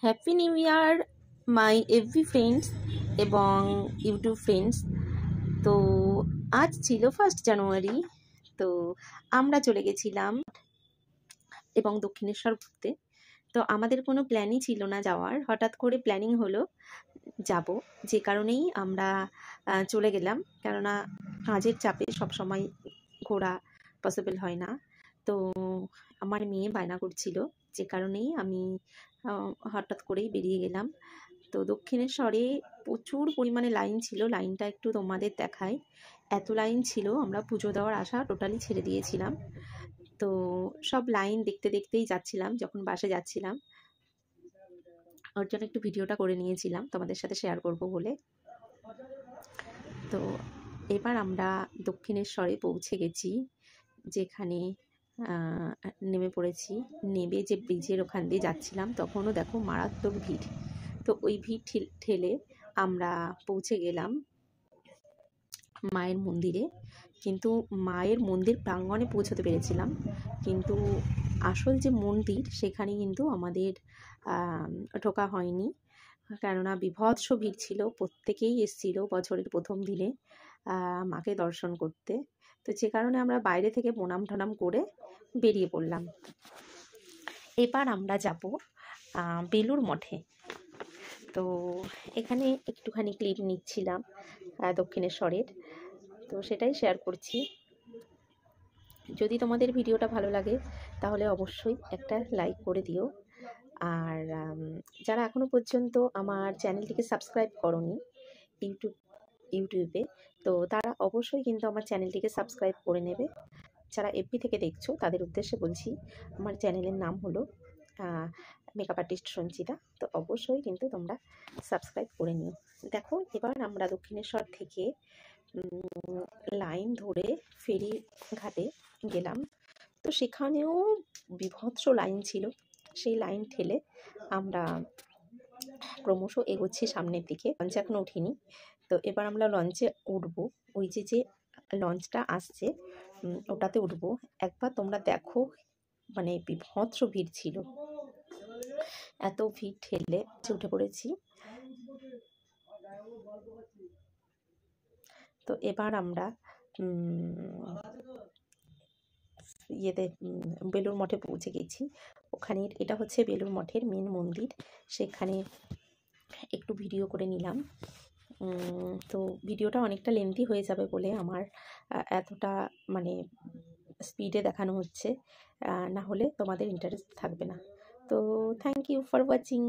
Happy new year মাই every friends এবং YouTube friends. তো আজ ছিল 1 জানুয়ারি। তো আমরা চলে গেছিলাম এবং দক্ষিণেশ্বর ঘুরতে। তো আমাদের কোনো প্ল্যানই ছিল না যাওয়ার, হঠাৎ করে প্ল্যানিং হলো যাব, যে কারণেই আমরা চলে গেলাম। কেননা কাজের চাপে সবসময় ঘোরা পসিবল হয় না। তো আমার মেয়ে বায়না করছিল, যে কারণেই আমি হঠাৎ করেই বেরিয়ে গেলাম। তো দক্ষিণেশ্বরে প্রচুর পরিমাণে লাইন ছিল, লাইনটা একটু তোমাদের দেখাই। এত লাইন ছিল, আমরা পুজো দেওয়ার আশা টোটালি ছেড়ে দিয়েছিলাম। তো সব লাইন দেখতে দেখতেই যাচ্ছিলাম, যখন বাসে যাচ্ছিলাম ওর জন্য একটু ভিডিওটা করে নিয়েছিলাম তোমাদের সাথে শেয়ার করব বলে। তো এবার আমরা দক্ষিণেশ্বরে পৌঁছে গেছি, যেখানে নেমে পড়েছি। নেমে যে ব্রিজের ওখান দিয়ে যাচ্ছিলাম তখনও দেখো মারাত্মক ভিড়। তো ওই ভিড় ঠেলে আমরা পৌঁছে গেলাম মায়ের মন্দিরে। কিন্তু মায়ের মন্দির প্রাঙ্গণে পৌঁছতে পেরেছিলাম, কিন্তু আসল যে মন্দির সেখানে কিন্তু আমাদের ঢোকা হয়নি, কেননা বিভৎস ভিড় ছিল। প্রত্যেকেই এসেছিল বছরের প্রথম দিনে মাকে দর্শন করতে। তো যে কারণে আমরা বাইরে থেকে প্রণাম টনাম করে বেরিয়ে পড়লাম। এবার আমরা যাব বেলুড় মঠে। তো এখানে একটুখানি ক্লিপ নিচ্ছিলাম দক্ষিণেশ্বরের, তো সেটাই শেয়ার করছি। যদি তোমাদের ভিডিওটা ভালো লাগে তাহলে অবশ্যই একটা লাইক করে দিও। আর যারা এখনও পর্যন্ত আমার চ্যানেলটিকে সাবস্ক্রাইব করোনি ইউটিউবে, তো তারা অবশ্যই কিন্তু আমার চ্যানেলটিকে সাবস্ক্রাইব করে নেবে। যারা এফবি থেকে দেখছো তাদের উদ্দেশ্যে বলছি, আমার চ্যানেলের নাম হলো মেকআপ আর্টিস্ট সঞ্চিতা। তো অবশ্যই কিন্তু তোমরা সাবস্ক্রাইব করে নিও। দেখো, এবার আমরা দক্ষিণেশ্বর থেকে লাইন ধরে ফেরি ঘাটে গেলাম। তো সেখানেও বিভৎস লাইন ছিল, সেই লাইন ঠেলে আমরা ক্রমশ এগোচ্ছি সামনের দিকে। লঞ্চে এখনো উঠিনি, তো এবার আমরা লঞ্চে উঠবো। ওই যে লঞ্চটা আসছে ওটাতে উঠবো। একবার তোমরা দেখো, মানে বিভৎস ভিড় ছিল, এত ভিড় ঠেলে উঠে পড়েছি। তো এবার আমরা ইয়েতে বেলুড় মঠে পৌঁছে গেছি। ওখানে এটা হচ্ছে বেলুড় মঠের মেন মন্দির, সেখানে একটু ভিডিও করে নিলাম। তো ভিডিওটা অনেকটা লেন্থি হয়ে যাবে বলে আমার এতটা মানে স্পিডে দেখানো হচ্ছে, না হলে তোমাদের ইন্টারেস্ট থাকবে না। তো থ্যাংক ইউ ফর ওয়াচিং।